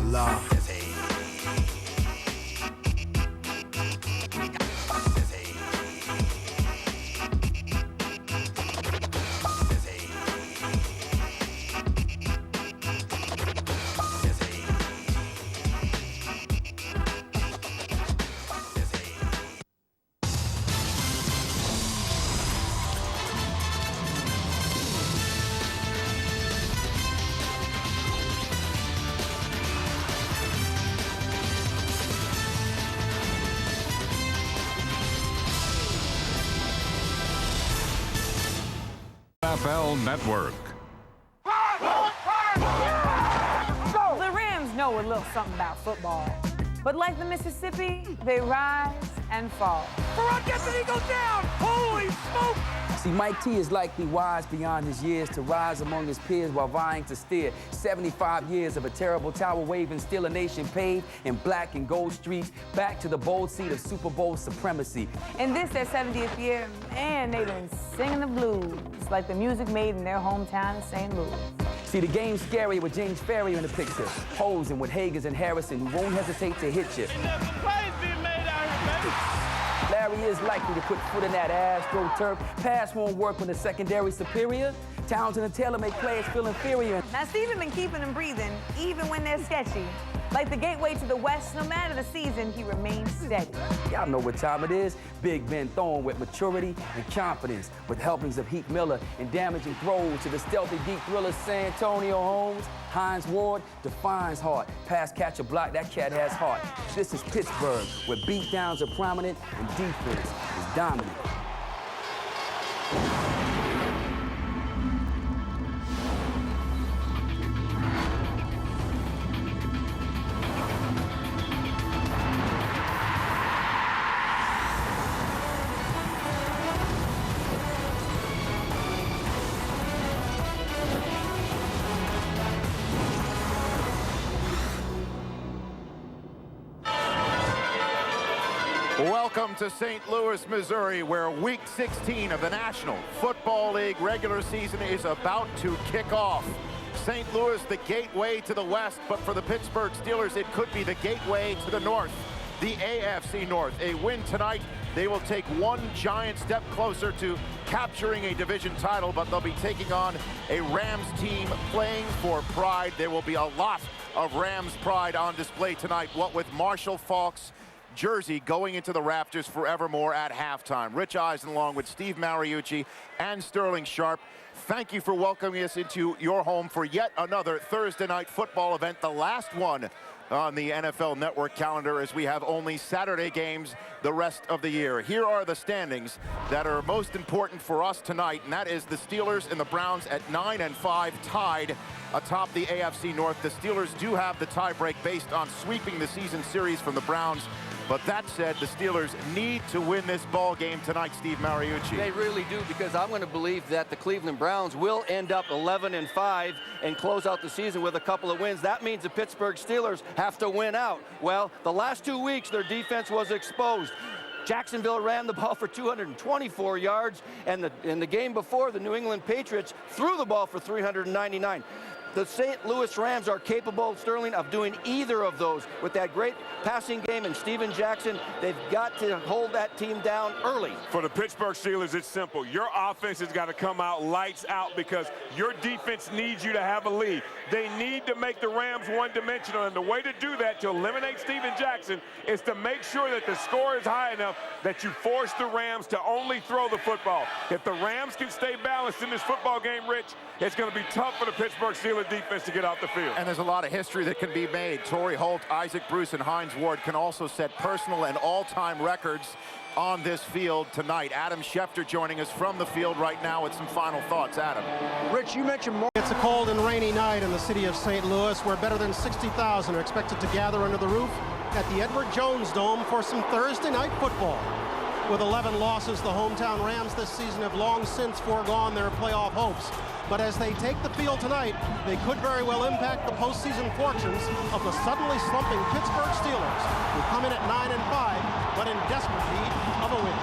Allah. NFL Network. The Rams know a little something about football. But like the Mississippi, they rise and fall. Farrell gets it, he goes down! Holy smoke! See, Mike T is likely wise beyond his years to rise among his peers while vying to steer 75 years of a terrible tower-waving Steeler nation paved in black and gold streets back to the bold seat of Super Bowl supremacy. In this, their 70th year, man, they've been singing the blues like the music made in their hometown of St. Louis. See, the game's scary with James Ferrier in the picture, posing with Hagans and Harrison, who won't hesitate to hit you. Larry is likely to put foot in that AstroTurf. Pass won't work when the secondary superior. Townsend and Taylor make players feel inferior. Now, Steven been keeping them breathing, even when they're sketchy. Like the gateway to the West, no matter the season, he remains steady. Y'all know what time it is. Big Ben throwing with maturity and confidence, with helpings of Heath Miller and damaging throws to the stealthy deep thriller Santonio Holmes. Hines Ward defines heart. Pass catcher block, that cat has heart. This is Pittsburgh, where beatdowns are prominent and defense is dominant. Welcome to St. Louis, Missouri, where Week 16 of the National Football League regular season is about to kick off. St. Louis, the gateway to the West, but for the Pittsburgh Steelers, it could be the gateway to the North, the AFC North. A win tonight, they will take one giant step closer to capturing a division title, but they'll be taking on a Rams team playing for pride. There will be a lot of Rams pride on display tonight, what with Marshall Faulk's jersey going into the rafters forevermore at halftime. Rich Eisen along with Steve Mariucci and Sterling Sharp. Thank you for welcoming us into your home for yet another Thursday night football event, the last one on the NFL Network calendar, as we have only Saturday games the rest of the year. Here are the standings that are most important for us tonight, and that is the Steelers and the Browns at 9-5 tied atop the AFC North. The Steelers do have the tiebreak based on sweeping the season series from the Browns. But that said, the Steelers need to win this ball game tonight, Steve Mariucci. They really do, because I'm going to believe that the Cleveland Browns will end up 11-5 and close out the season with a couple of wins. That means the Pittsburgh Steelers have to win out. Well, the last 2 weeks, their defense was exposed. Jacksonville ran the ball for 224 yards, and in the game before, the New England Patriots threw the ball for 399. The St. Louis Rams are capable, Sterling, of doing either of those. With that great passing game and Steven Jackson, they've got to hold that team down early. For the Pittsburgh Steelers, it's simple. Your offense has got to come out lights out because your defense needs you to have a lead. They need to make the Rams one-dimensional, and the way to do that, to eliminate Steven Jackson, is to make sure that the score is high enough that you force the Rams to only throw the football. If the Rams can stay balanced in this football game, Rich, it's going to be tough for the Pittsburgh Steelers defense to get off the field. And there's a lot of history that can be made. Torrey Holt, Isaac Bruce, and Hines Ward can also set personal and all-time records on this field tonight. Adam Schefter joining us from the field right now with some final thoughts. Adam. Rich, you mentioned more. It's a cold and rainy night in the city of St. Louis, where better than 60,000 are expected to gather under the roof at the Edward Jones Dome for some Thursday night football. With 11 losses, the hometown Rams this season have long since foregone their playoff hopes. But as they take the field tonight, they could very well impact the postseason fortunes of the suddenly slumping Pittsburgh Steelers, who come in at 9-5, but in desperate need of a win.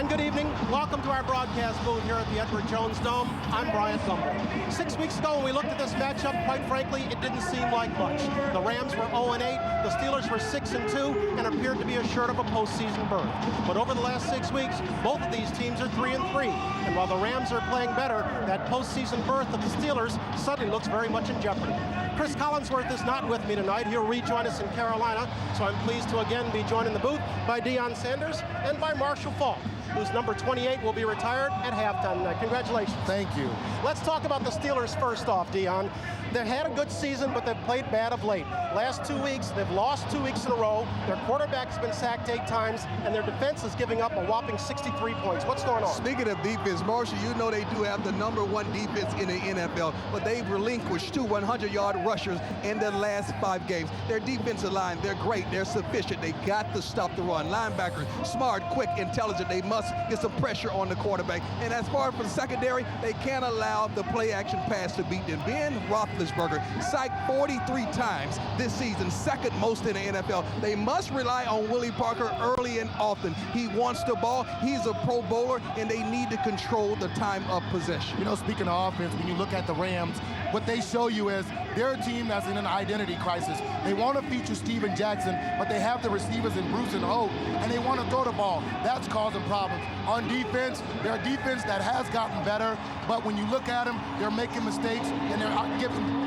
And good evening. Welcome to our broadcast booth here at the Edward Jones Dome. I'm Bryant Gumbel. 6 weeks ago when we looked at this matchup, quite frankly, it didn't seem like much. The Rams were 0-8, the Steelers were 6-2, and appeared to be assured of a postseason berth. But over the last 6 weeks, both of these teams are 3-3. And while the Rams are playing better, that postseason berth of the Steelers suddenly looks very much in jeopardy. Chris Collinsworth is not with me tonight. He'll rejoin us in Carolina, so I'm pleased to again be joined in the booth by Deion Sanders and by Marshall Faulk, whose number 28 will be retired at halftime tonight. Congratulations. Thank you. Let's talk about the Steelers first off, Deion. They've had a good season, but they've played bad of late. Last 2 weeks, they've lost 2 weeks in a row. Their quarterback's been sacked 8 times, and their defense is giving up a whopping 63 points. What's going on? Speaking of defense, Marshall, you know they do have the #1 defense in the NFL, but they've relinquished 2 100-yard rushers in their last 5 games. Their defensive line, they're great. They're sufficient. They got to stop the run. Linebackers, smart, quick, intelligent. They must get some pressure on the quarterback. And as far as for the secondary, they can't allow the play-action pass to beat them. Ben Roethlisberger sacked 43 times this season, second most in the NFL. They must rely on Willie Parker early and often. He wants the ball. He's a Pro Bowler, and they need to control the time of possession. You know, speaking of offense, when you look at the Rams, what they show you is they're a team that's in an identity crisis. They want to feature Steven Jackson, but they have the receivers in Bruce and Hope, and they want to throw the ball. That's causing problems. On defense, they're a defense that has gotten better, but when you look at them, they're making mistakes, and they're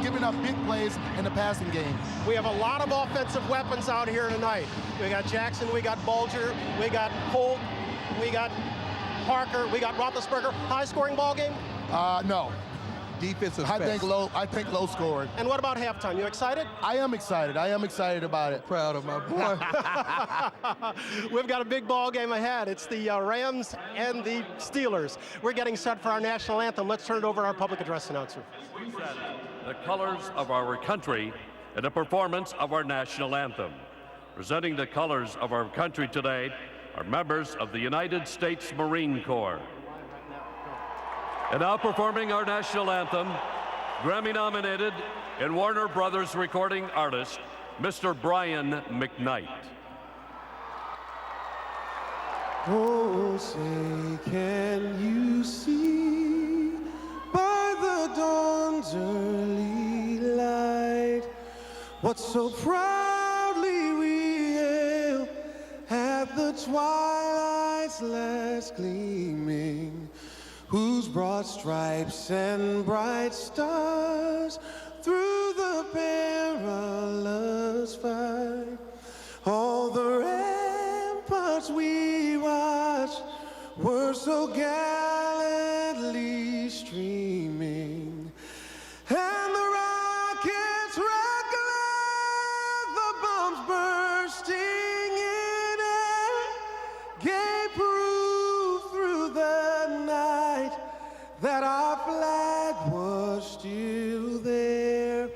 giving up big plays in the passing game. We have a lot of offensive weapons out here tonight. We got Jackson, we got Bulger, we got Holt, we got Parker, we got Roethlisberger. High-scoring ball game? No. Defensive I think low scoring. And what about halftime? You excited? I am excited. I am excited about it. Proud of my boy. We've got a big ball game ahead. It's the Rams and the Steelers. We're getting set for our national anthem. Let's turn it over to our public address announcer. The colors of our country and the performance of our national anthem. Presenting the colors of our country today are members of the United States Marine Corps. And now performing our national anthem, Grammy-nominated and Warner Brothers recording artist, Mr. Brian McKnight. Oh, say, can you see by the dawn's early light what so proudly we hailed at the twilight's last gleaming, whose broad stripes and bright stars through the perilous fight, all the ramparts we watched were so gallantly streaming, and the rockets reckless, the bombs bursting in air, gave proof through the night that our flag was still there.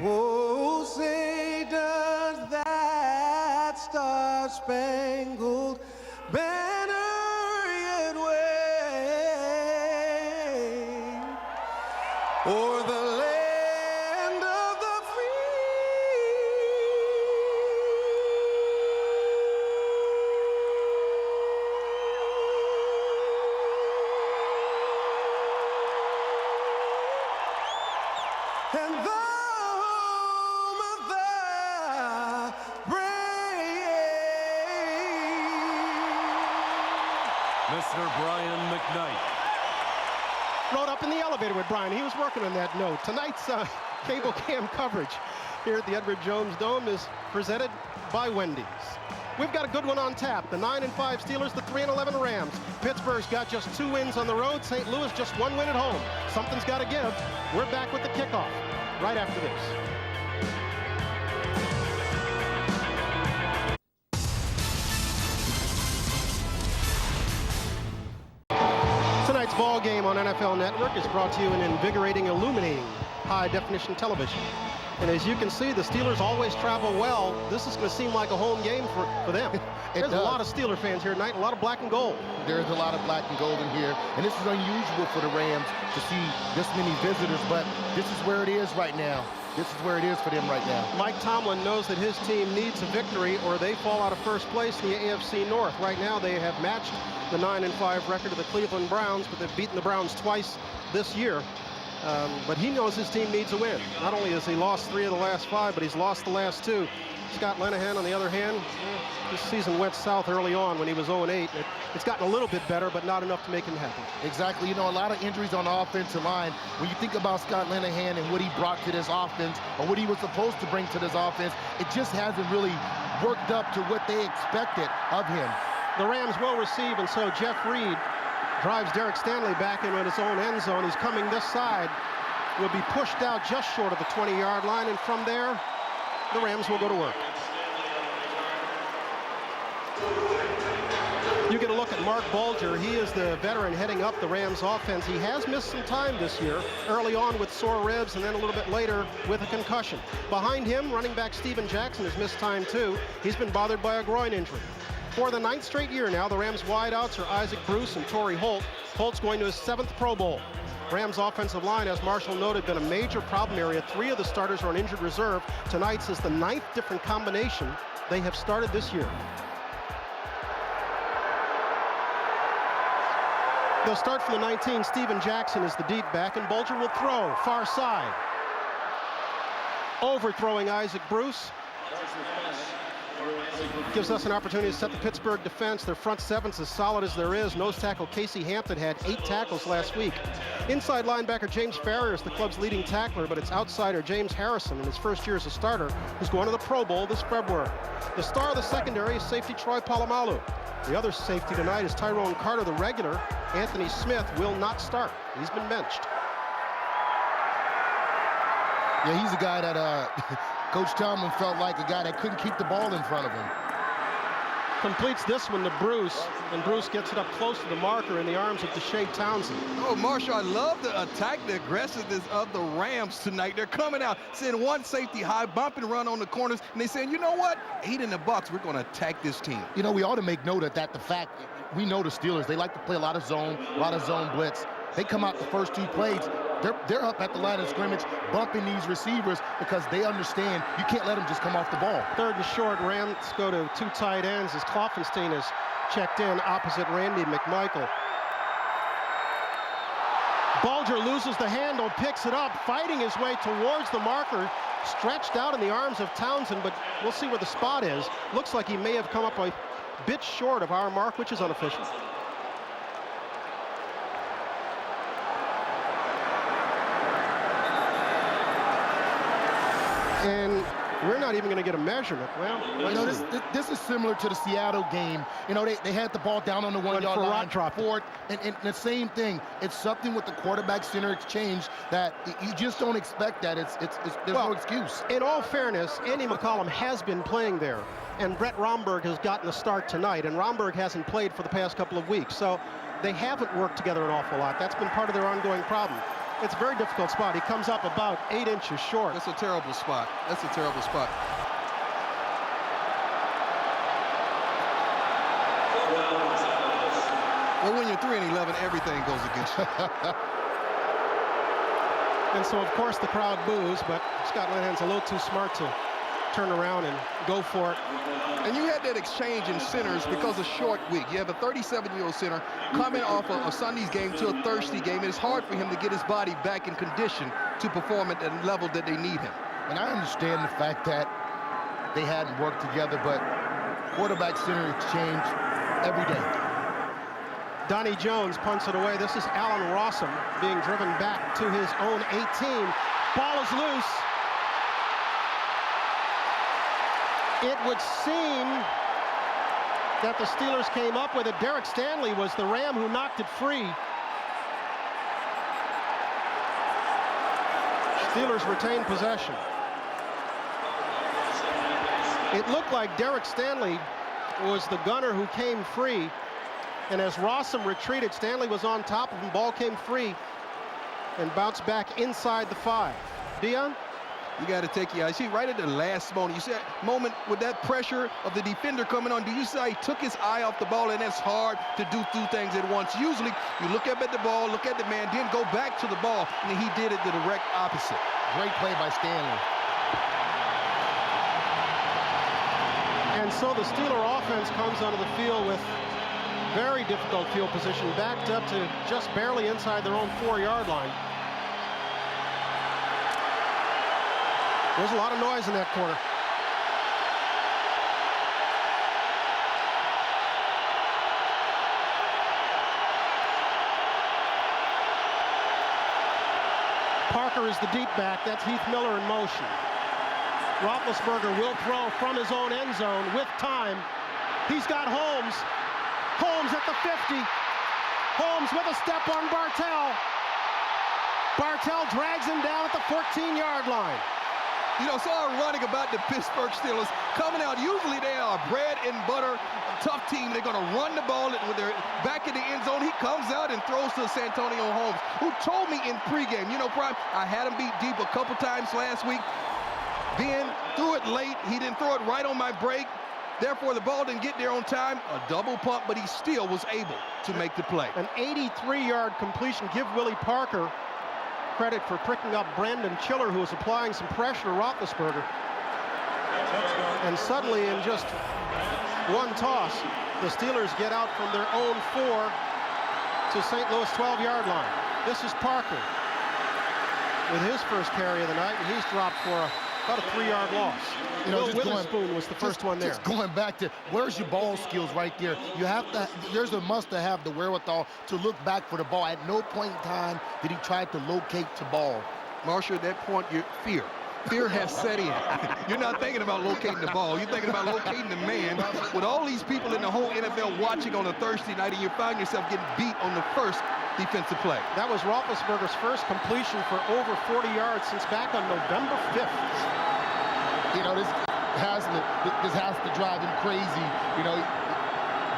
Oh, say does that star-spangled banner yet wave o'er the land of the and the home of the brave. Mr. Brian McKnight. Rode up in the elevator with Brian. He was working on that note. Tonight's cable cam coverage here at the Edward Jones Dome is presented by Wendy's. We've got a good one on tap. The 9-5 Steelers, the 3-11 Rams. Pittsburgh's got just 2 wins on the road. St. Louis just 1 win at home. Something's got to give. We're back with the kickoff right after this. Tonight's ball game on NFL Network is brought to you in invigorating, illuminating, high-definition television. And as you can see, the Steelers always travel well. This is going to seem like a home game for them. There's a lot of Steeler fans here tonight, a lot of black and gold. There's a lot of black and gold in here, and this is unusual for the Rams to see this many visitors, but this is where it is right now. this is where it is for them right now. Mike Tomlin knows that his team needs a victory or they fall out of first place in the AFC North. Right now they have matched the 9-5 record of the Cleveland Browns, but they've beaten the Browns twice this year. But he knows his team needs a win. Not only has he lost 3 of the last 5, but he's lost the last 2. Scott Linehan, on the other hand, this season went south early on when he was 0-8. It's gotten a little bit better, but not enough to make him happy. Exactly. You know, a lot of injuries on the offensive line. When you think about Scott Linehan and what he brought to this offense, or what he was supposed to bring to this offense, it just hasn't really worked up to what they expected of him. The Rams will receive, and so Jeff Reed drives Derek Stanley back into his own end zone. He's coming this side. Will be pushed out just short of the 20-yard line, and from there, the Rams will go to work. You get a look at Mark Bulger. He is the veteran heading up the Rams offense. He has missed some time this year, early on with sore ribs and then a little bit later with a concussion. Behind him, running back Steven Jackson has missed time too. He's been bothered by a groin injury. For the 9th straight year now, the Rams wideouts are Isaac Bruce and Torrey Holt. Holt's going to his 7th Pro Bowl. Rams offensive line, as Marshall noted, been a major problem area. 3 of the starters are on injured reserve. Tonight's is the 9th different combination they have started this year. They'll start from the 19. Steven Jackson is the deep back, and Bulger will throw far side. Overthrowing Isaac Bruce. Gives us an opportunity to set the Pittsburgh defense. Their front seven's as solid as there is. Nose tackle Casey Hampton had 8 tackles last week. Inside linebacker James Farrior is the club's leading tackler, but it's outsider James Harrison in his first year as a starter, who's going to the Pro Bowl this February. The star of the secondary is safety Troy Polamalu. The other safety tonight is Tyrone Carter, the regular. Anthony Smith will not start. He's been benched. Yeah, he's a guy that Coach Tomlin felt like a guy that couldn't keep the ball in front of him. Completes this one to Bruce, and Bruce gets it up close to the marker in the arms of Deshae Townsend. Oh, Marshall, I love the attack, the aggressiveness of the Rams tonight. They're coming out, sending one safety high, bump and run on the corners, and they're saying, you know what? 8 in the box, we're going to attack this team. You know, we ought to make note of that, the fact, we know the Steelers, they like to play a lot of zone blitz. They come out the first 2 plays, they're up at the line of scrimmage, bumping these receivers because they understand you can't let them just come off the ball. 3rd and short, Rams go to 2 tight ends as Kloffenstein is checked in opposite Randy McMichael. Bulger loses the handle, picks it up, fighting his way towards the marker, stretched out in the arms of Townsend, but we'll see where the spot is. Looks like he may have come up a bit short of our mark, which is unofficial. And we're not even going to get a measurement. Well, you know, this is similar to the Seattle game. You know, they had the ball down on the 1-yard line, fourth, and the same thing. It's something with the quarterback-center exchange that you just don't expect that. There's no excuse. In all fairness, Andy McCollum has been playing there, and Brett Romberg has gotten a start tonight, and Romberg hasn't played for the past couple of weeks, so they haven't worked together an awful lot. That's been part of their ongoing problem. It's a very difficult spot. He comes up about 8 inches short. That's a terrible spot. That's a terrible spot. Well, when you're 3-11, everything goes against you. And so, of course, the crowd boos, but Scott Linehan's a little too smart to turn around and go for it. And you had that exchange in centers because of short week. You have a 37-year-old center coming off a Sunday's game to a Thursday game. It's hard for him to get his body back in condition to perform at the level that they need him. And I understand the fact that they hadn't worked together, but quarterback-center exchange every day. Donnie Jones punts it away. This is Allen Rossum being driven back to his own 18. Ball is loose. It would seem that the Steelers came up with it. Derek Stanley was the Ram who knocked it free. Steelers retain possession. It looked like Derek Stanley was the gunner who came free. And as Rossum retreated, Stanley was on top of him. Ball came free and bounced back inside the 5. Dion? You got to take your eye. See, right at the last moment, you see that moment with that pressure of the defender coming on. Do you see he took his eye off the ball, and it's hard to do two things at once. Usually, you look up at the ball, look at the man, then go back to the ball, and he did it the direct opposite. Great play by Stanley. And so the Steeler offense comes onto the field with very difficult field position, backed up to just barely inside their own 4-yard line. There's a lot of noise in that corner. Parker is the deep back. That's Heath Miller in motion. Roethlisberger will throw from his own end zone with time. He's got Holmes. Holmes at the 50. Holmes with a step on Bartell. Bartell drags him down at the 14-yard line. You know, so ironic about the Pittsburgh Steelers coming out. Usually they are a bread and butter, tough team. They're going to run the ball when they're back in the end zone. He comes out and throws to Santonio Holmes, who told me in pregame, you know, Prime, I had him beat deep a couple times last week. Then threw it late. He didn't throw it right on my break. Therefore, the ball didn't get there on time. A double pump, but he still was able to make the play. An 83-yard completion. Give Willie Parker credit for pricking up Brandon Chiller, who was applying some pressure to Roethlisberger. And suddenly, in just one toss, the Steelers get out from their own 4 to St. Louis 12-yard line. This is Parker with his first carry of the night, and he's dropped for about a 3-yard loss. You know, Will Witherspoon was the first one there. Just going back to where's your ball skills right there. You have to, there's a must to have the wherewithal to look back for the ball. At no point in time did he try to locate the ball. Marshall, at that point, fear. Fear has set in. You're not thinking about locating the ball. You're thinking about locating the man. With all these people in the whole NFL watching on a Thursday night, and you find yourself getting beat on the first defensive play. That was Roethlisberger's first completion for over 40 yards since back on November 5th. You know, this has to drive him crazy. You know,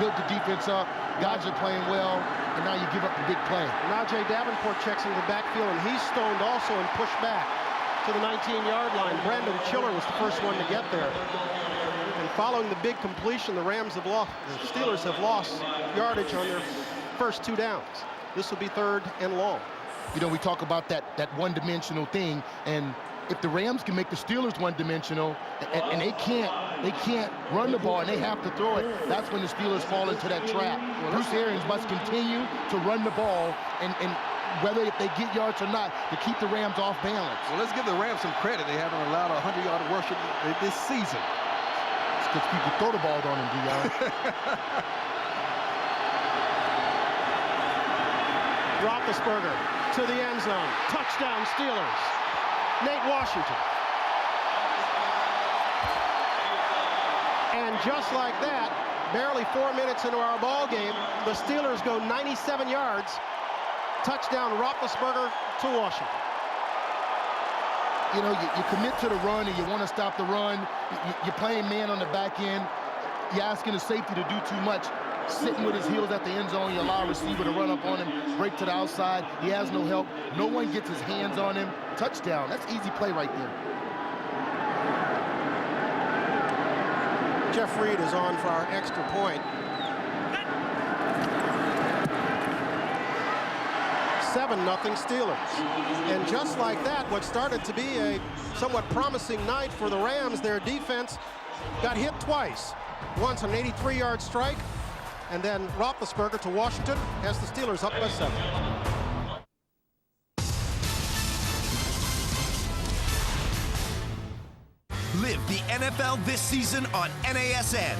built the defense up. Guys are playing well, and now you give up the big play. Najee Davenport checks into the backfield, and he's stoned also and pushed back to the 19-yard line. Brandon Chiller was the first one to get there. And following the big completion, the Steelers have lost yardage on their first 2 downs. This will be 3rd and long. You know, we talk about that one-dimensional thing, and if the Rams can make the Steelers one-dimensional, and they can't run the ball and they have to throw it, that's when the Steelers fall into that trap. Bruce Arians must continue to run the ball, and whether if they get yards or not, to keep the Rams off balance. Well, let's give the Rams some credit. They haven't allowed a 100-yard rush this season. It's because people throw the ball on them, Dion. Roethlisberger to the end zone. Touchdown, Steelers. Nate Washington. And just like that, barely 4 minutes into our ball game, the Steelers go 97 yards. Touchdown, Roethlisberger to Washington. You know, you commit to the run and you want to stop the run. You're playing man on the back end. You're asking the safety to do too much. Sitting with his heels at the end zone, you allow a receiver to run up on him, break to the outside. He has no help. No one gets his hands on him. Touchdown. That's easy play right there. Jeff Reed is on for our extra point. 7-0 Steelers. And just like that, what started to be a somewhat promising night for the Rams, their defense got hit twice. Once an 83-yard strike, and then Roethlisberger to Washington has the Steelers up by 7. Live the NFL this season on NASN.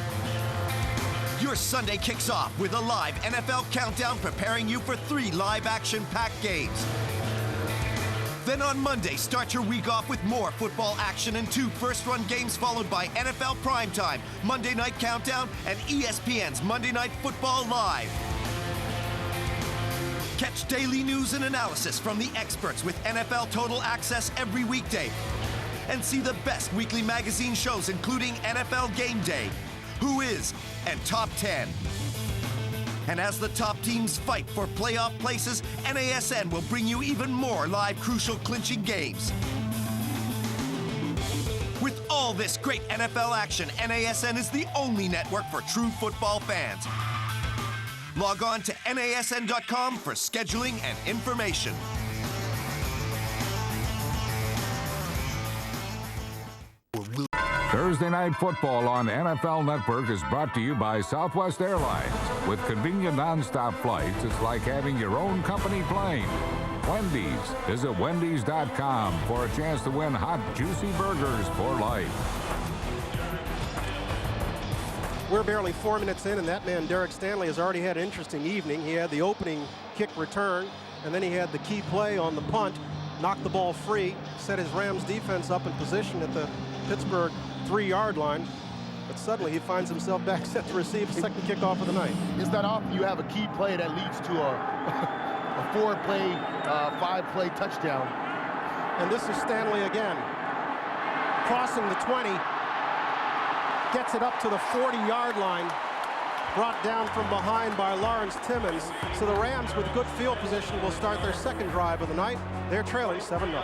Your Sunday kicks off with a live NFL countdown preparing you for 3 live action-packed games. Then on Monday, start your week off with more football action and 2 first-run games followed by NFL Primetime, Monday Night Countdown, and ESPN's Monday Night Football Live. Catch daily news and analysis from the experts with NFL Total Access every weekday. And see the best weekly magazine shows including NFL Game Day, Who Is, and Top 10. And as the top teams fight for playoff places, NASN will bring you even more live crucial clinching games. With all this great NFL action, NASN is the only network for true football fans. Log on to NASN.com for scheduling and information. Thursday Night Football on NFL Network is brought to you by Southwest Airlines. With convenient nonstop flights, it's like having your own company plane. Wendy's. Visit Wendy's.com for a chance to win hot, juicy burgers for life. We're barely 4 minutes in, and that man, Derek Stanley, has already had an interesting evening. He had the opening kick return, and then he had the key play on the punt, knocked the ball free, set his Rams defense up in position at the Pittsburgh 3-yard line. But suddenly he finds himself back set to receive the second kickoff of the night. It's not often you have a key play that leads to a 4-play, 5-play touchdown. And this is Stanley again. Crossing the 20. Gets it up to the 40-yard line. Brought down from behind by Lawrence Timmons. So the Rams, with good field position, will start their second drive of the night. They're trailing 7-0.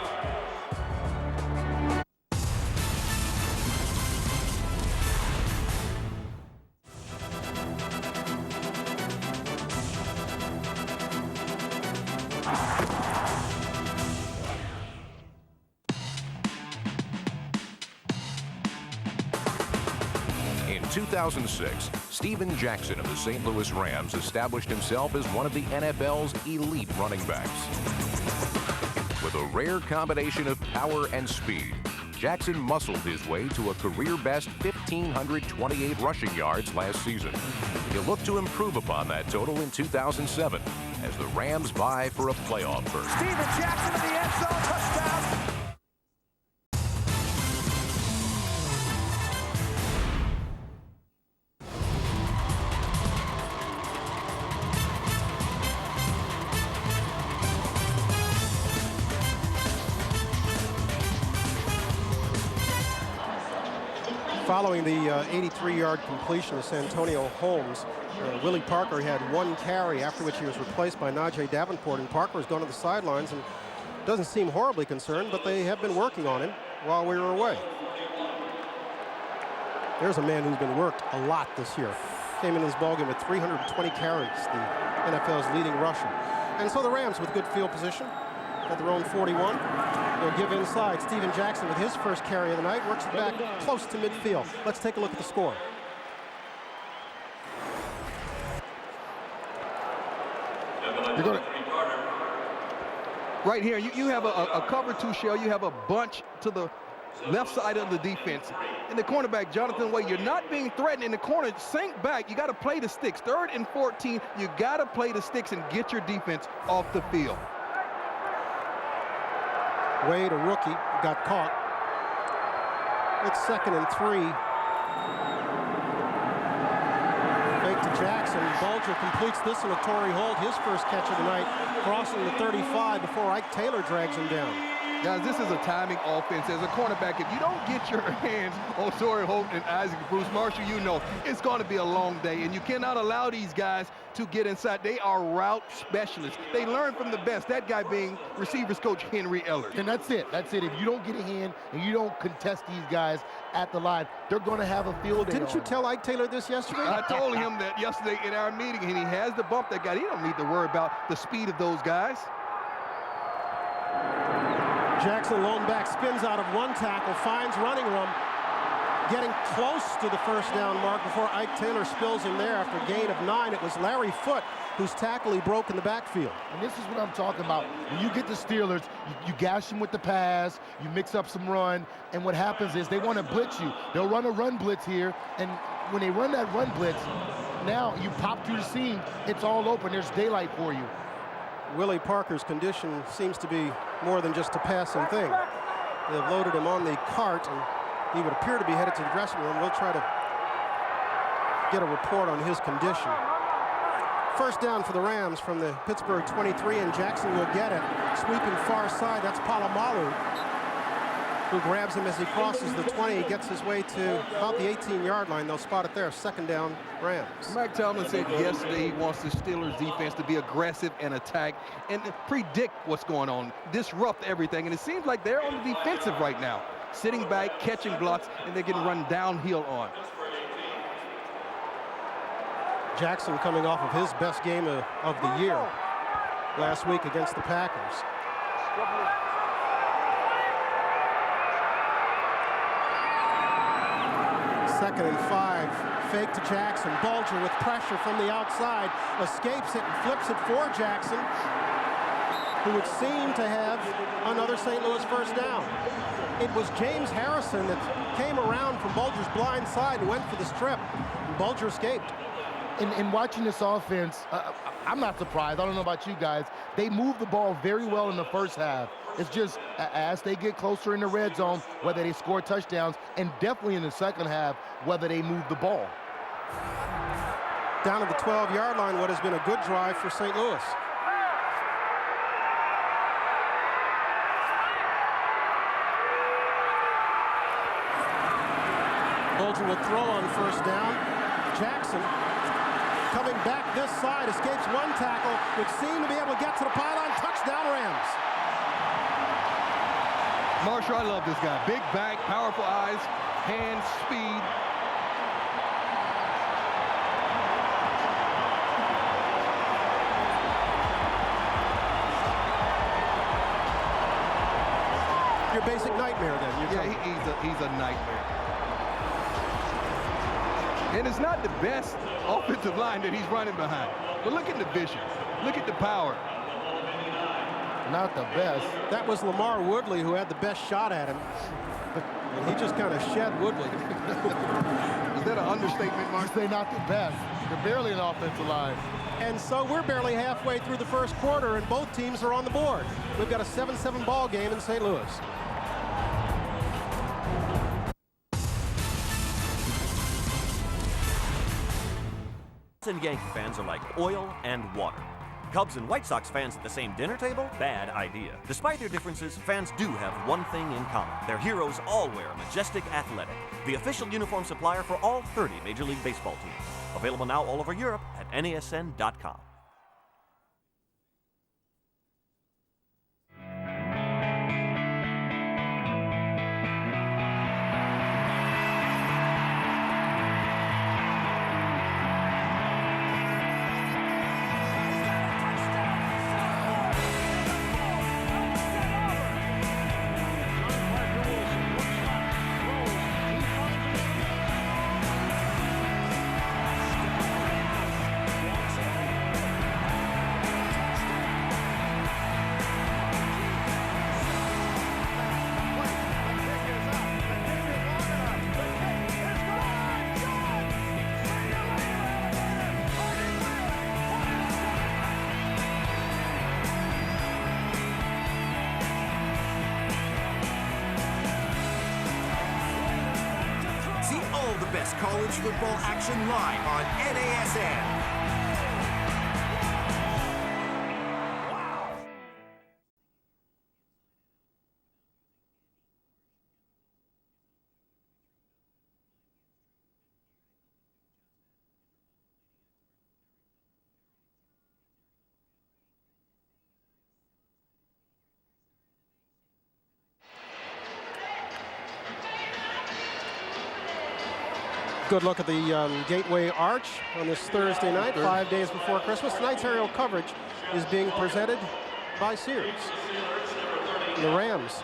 In 2006, Steven Jackson of the St. Louis Rams established himself as one of the NFL's elite running backs. With a rare combination of power and speed, Jackson muscled his way to a career-best 1,528 rushing yards last season. He'll look to improve upon that total in 2007 as the Rams vie for a playoff berth. Steven Jackson in the end zone, touchdown. Following the 83-yard completion of Santonio Holmes, Willie Parker had 1 carry, after which he was replaced by Najee Davenport, and Parker has gone to the sidelines and doesn't seem horribly concerned, but they have been working on him while we were away. There's a man who's been worked a lot this year. Came in this ballgame with 320 carries, the NFL's leading rusher. And so the Rams, with good field position, at their own 41. They'll give inside. Steven Jackson with his first carry of the night works it back close to midfield. Let's take a look at the score. Right here, you have a cover 2 shell. You have a bunch to the left side of the defense. And the cornerback, Jonathan Wade, you're not being threatened in the corner. Sink back. You got to play the sticks. 3rd and 14. You got to play the sticks and get your defense off the field. Wade, a rookie, got caught. It's 2nd and 3. Fake to Jackson. Bulger completes this in a Torrey Holt, his first catch of the night, crossing the 35 before Ike Taylor drags him down. Guys, this is a timing offense. As a cornerback, if you don't get your hands on Torrey Holt and Isaac Bruce Marshall, you know it's going to be a long day, and you cannot allow these guys to get inside. They are route specialists. They learn from the best, that guy being receivers coach Henry Ellard. And that's it. That's it. If you don't get a hand and you don't contest these guys at the line, they're going to have a field day. Didn't you tell Ike Taylor this yesterday? I told him that yesterday in our meeting, and he has to bump that guy. He don't need to worry about the speed of those guys. Jackson, lone back, spins out of 1 tackle, finds running room, getting close to the first down mark before Ike Taylor spills him there after a gain of 9. It was Larry Foote whose tackle he broke in the backfield. And this is what I'm talking about. When you get the Steelers, you gash them with the pass, you mix up some run, and what happens is they want to blitz you. They'll run a run blitz here, and when they run that run blitz, now you pop through the seam, it's all open, there's daylight for you. Willie Parker's condition seems to be more than just a passing thing. They've loaded him on the cart, and he would appear to be headed to the dressing room. We'll try to get a report on his condition. First down for the Rams from the Pittsburgh 23, and Jackson will get it. Sweeping far side, that's Palomalu, who grabs him as he crosses the 20. He gets his way to about the 18-yard line. They'll spot it there. 2nd down, Rams. Mike Tomlin said yesterday he wants the Steelers defense to be aggressive and attack and predict what's going on, disrupt everything. And it seems like they're on the defensive right now. sitting back, catching blocks, and they're getting run downhill on. Jackson coming off of his best game of the year last week against the Packers. Second and 5, fake to Jackson. Bulger with pressure from the outside, escapes it and flips it for Jackson, who would seem to have another St. Louis first down. It was James Harrison that came around from Bulger's blind side and went for the strip. And Bulger escaped. In watching this offense, I'm not surprised. I don't know about you guys. They move the ball very well in the first half. It's just as they get closer in the red zone, whether they score touchdowns, and definitely in the second half, whether they move the ball. Down at the 12-yard line, what has been a good drive for St. Louis. Bulger will throw on first down. Jackson coming back this side, escapes one tackle, would seem to be able to get to the pylon. Touchdown, Rams. Marshall, I love this guy. Big back, powerful eyes, hands, speed. Your basic nightmare, then. Yeah, he's a nightmare. And it's not the best offensive line that he's running behind. But look at the vision. Look at the power. Not the best. That was Lamar Woodley who had the best shot at him. And he just kind of shed Woodley. Is that an understatement, Mark? You say not the best. They're barely an offensive line. And so we're barely halfway through the first quarter, and both teams are on the board. We've got a 7-7 ball game in St. Louis. And Yankee fans are like oil and water. Cubs and White Sox fans at the same dinner table? Bad idea. Despite their differences, fans do have one thing in common. Their heroes all wear Majestic Athletic, the official uniform supplier for all 30 Major League Baseball teams. Available now all over Europe at NASN.com. College football action live on NASN. Good look at the Gateway Arch on this Thursday night, 5 days before Christmas. Tonight's aerial coverage is being presented by Sears. The Rams,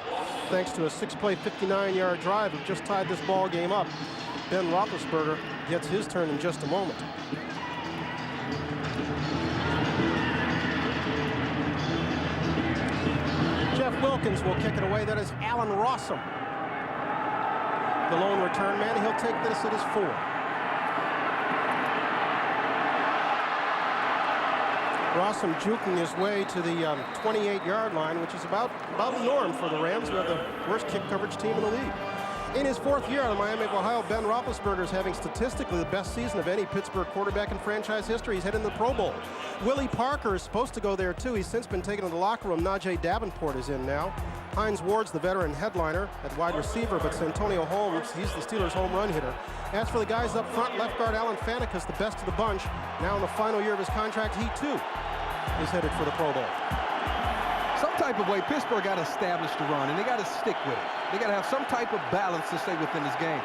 thanks to a 6-play, 59-yard drive, have just tied this ball game up. Ben Roethlisberger gets his turn in just a moment. Jeff Wilkins will kick it away. That is Alan Rossum, the lone return man. He'll take this at his 4. Rossum juking his way to the 28-yard line, which is about the norm for the Rams, who are the worst kick coverage team in the league. In his 4th year out of Miami of Ohio, Ben Roethlisberger is having statistically the best season of any Pittsburgh quarterback in franchise history. He's heading to the Pro Bowl. Willie Parker is supposed to go there too. He's since been taken to the locker room. Najee Davenport is in now. Hines Ward's the veteran headliner at wide receiver, but Santonio Holmes, he's the Steelers' home run hitter. As for the guys up front, left guard Alan Fanekas, the best of the bunch. Now in the final year of his contract, he too is headed for the Pro Bowl. Some some type of way, Pittsburgh got to establish the run, and they got to stick with it. They got to have some type of balance to stay within this game.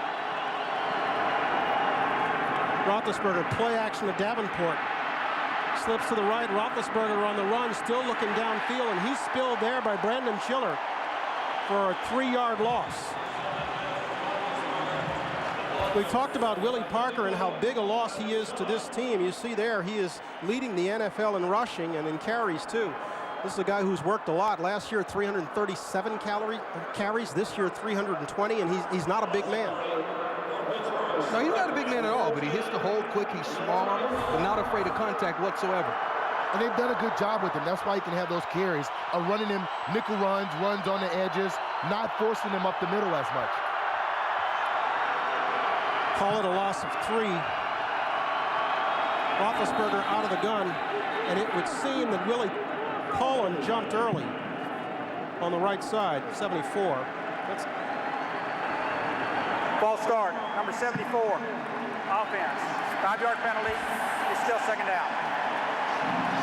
Roethlisberger, play action to Davenport. Slips to the right. Roethlisberger on the run, still looking downfield, and he's spilled there by Brandon Chiller for a 3-yard loss. We talked about Willie Parker and how big a loss he is to this team. You see there, he is leading the NFL in rushing and in carries, too. This is a guy who's worked a lot. Last year, 337 carries. This year, 320, and he's not a big man. No, he's not a big man at all, but he hits the hole quick. He's small, but not afraid of contact whatsoever. And they've done a good job with him. That's why he can have those carries of running him nickel runs on the edges, not forcing him up the middle as much. Call it a loss of 3. Roethlisberger out of the gun, and it would seem that Willie Holland jumped early on the right side, 74. False start, number 74, offense. 5-yard penalty, it's still second down.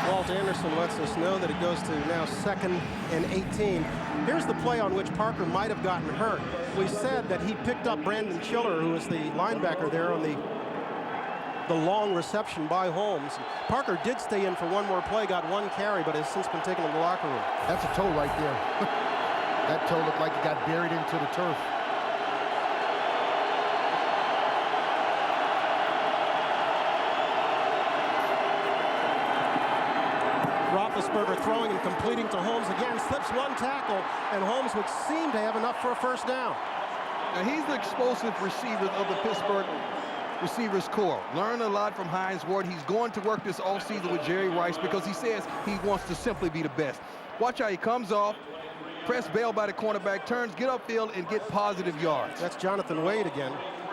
Walt Anderson lets us know that it goes to now 2nd and 18. Here's the play on which Parker might have gotten hurt. We said that he picked up Brandon Chiller, who is the linebacker there on the long reception by Holmes. Parker did stay in for one more play, got 1 carry, but has since been taken to the locker room. That's a toe right there. That toe looked like it got buried into the turf. Roethlisberger throwing and completing to Holmes again, slips 1 tackle, and Holmes would seem to have enough for a first down. Now, he's the explosive receiver of the Pittsburgh receivers core. Learned a lot from Hines Ward. He's going to work this offseason with Jerry Rice because he says he wants to simply be the best. Watch how he comes off, press bail by the cornerback, turns, get upfield, and get positive yards. That's Jonathan Wade again.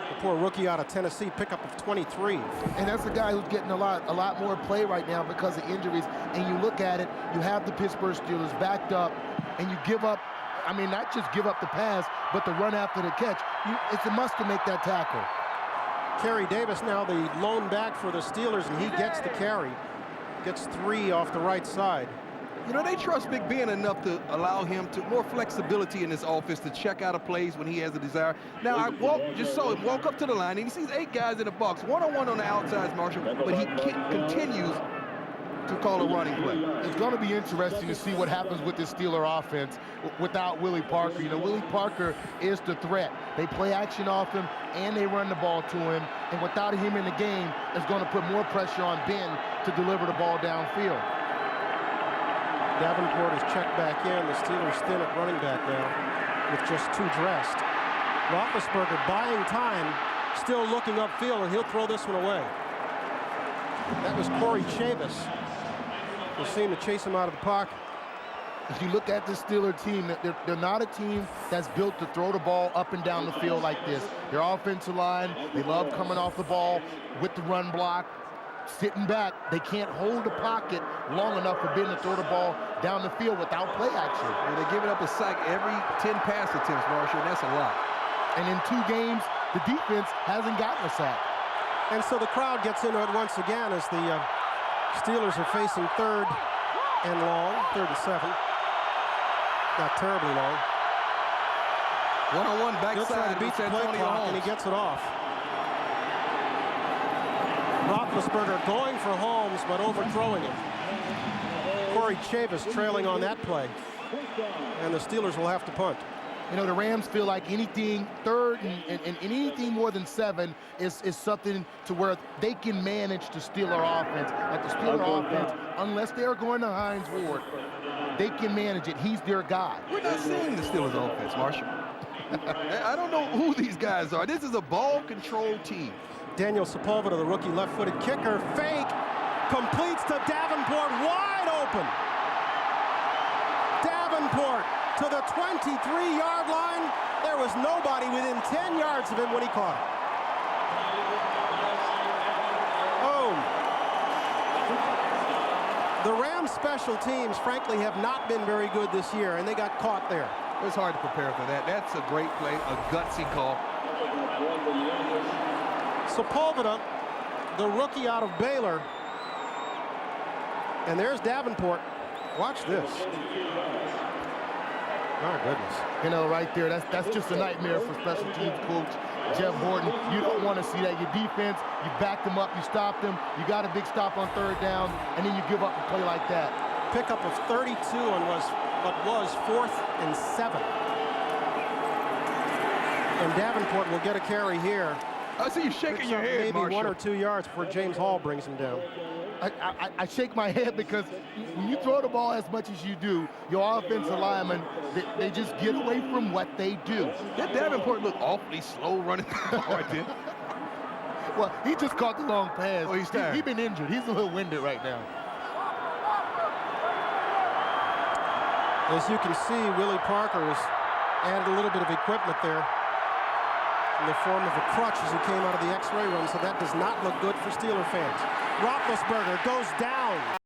The poor rookie out of Tennessee, pickup of 23. And that's a guy who's getting a lot more play right now because of injuries. And you look at it, you have the Pittsburgh Steelers backed up, and you give up, I mean, not just give up the pass, but the run after the catch. It's a must to make that tackle. Kerry Davis now the lone back for the Steelers, and he gets the carry. Gets 3 off the right side. You know, they trust Big Ben enough to allow him to more flexibility in this offense to check out of plays when he has a desire. Now, I just saw him walk up to the line, and he sees 8 guys in the box, one-on-one on the outside, Marshall, but he continues to call a running play. It's going to be interesting to see what happens with this Steeler offense without Willie Parker. You know, Willie Parker is the threat. They play action off him, and they run the ball to him, and without him in the game, it's going to put more pressure on Ben to deliver the ball downfield. Davenport is checked back in. The Steelers thin at running back now with just 2 dressed. Roethlisberger buying time, still looking upfield, and he'll throw this one away. That was Corey Chavis, who seemed to chase him out of the pocket. If you look at the Steeler team, they're not a team that's built to throw the ball up and down the field like this. Their offensive line, they love coming off the ball with the run block. Sitting back, they can't hold the pocket long enough for Ben to throw the ball down the field without play action. Well, they're giving up a sack every 10 pass attempts, Marshall, and that's a lot. And in 2 games, the defense hasn't gotten a sack. And so the crowd gets into it once again as the Steelers are facing 3rd and long, 3rd and 7. Not terribly long. One-on-one backside. He'll try to beat the play clock, and he gets it off. Roethlisberger going for Holmes, but overthrowing him. Corey Chavis trailing on that play. And the Steelers will have to punt. You know, the Rams feel like anything 3rd and anything more than 7 is something to where they can manage the Steeler offense. Like the Steeler offense, unless they are going to Hines Ward, they can manage it. He's their guy. We're not seeing the Steelers offense, Marshall. I don't know who these guys are. This is a ball control team. Daniel Sepulveda, the rookie left-footed kicker, fake, completes to Davenport, wide open. Davenport to the 23-yard line. There was nobody within 10 yards of him when he caught it. The Rams special teams, frankly, have not been very good this year, and they got caught there. It's hard to prepare for that. That's a great play, a gutsy call. Sepulveda, the rookie out of Baylor. And there's Davenport. Watch this. My goodness. You know, right there, that's just a nightmare for special teams coach Jeff Horton. You don't want to see that. Your defense, you backed them up, you stopped them, you got a big stop on third down, and then you give up a play like that. Pickup of 32 on what was 4th and 7. And Davenport will get a carry here. I see you shaking your head, maybe Marshall. 1 or 2 yards before James Hall brings him down. I shake my head because when you throw the ball as much as you do, your offensive linemen, they just get away from what they do. That Davenport looked awfully slow running the ball right there. Well, he just caught the long pass. Oh, he's tired. He's been injured. He's a little winded right now. As you can see, Willie Parker has added a little bit of equipment there in the form of a crutch as he came out of the X-ray room, so that does not look good for Steeler fans. Roethlisberger goes down.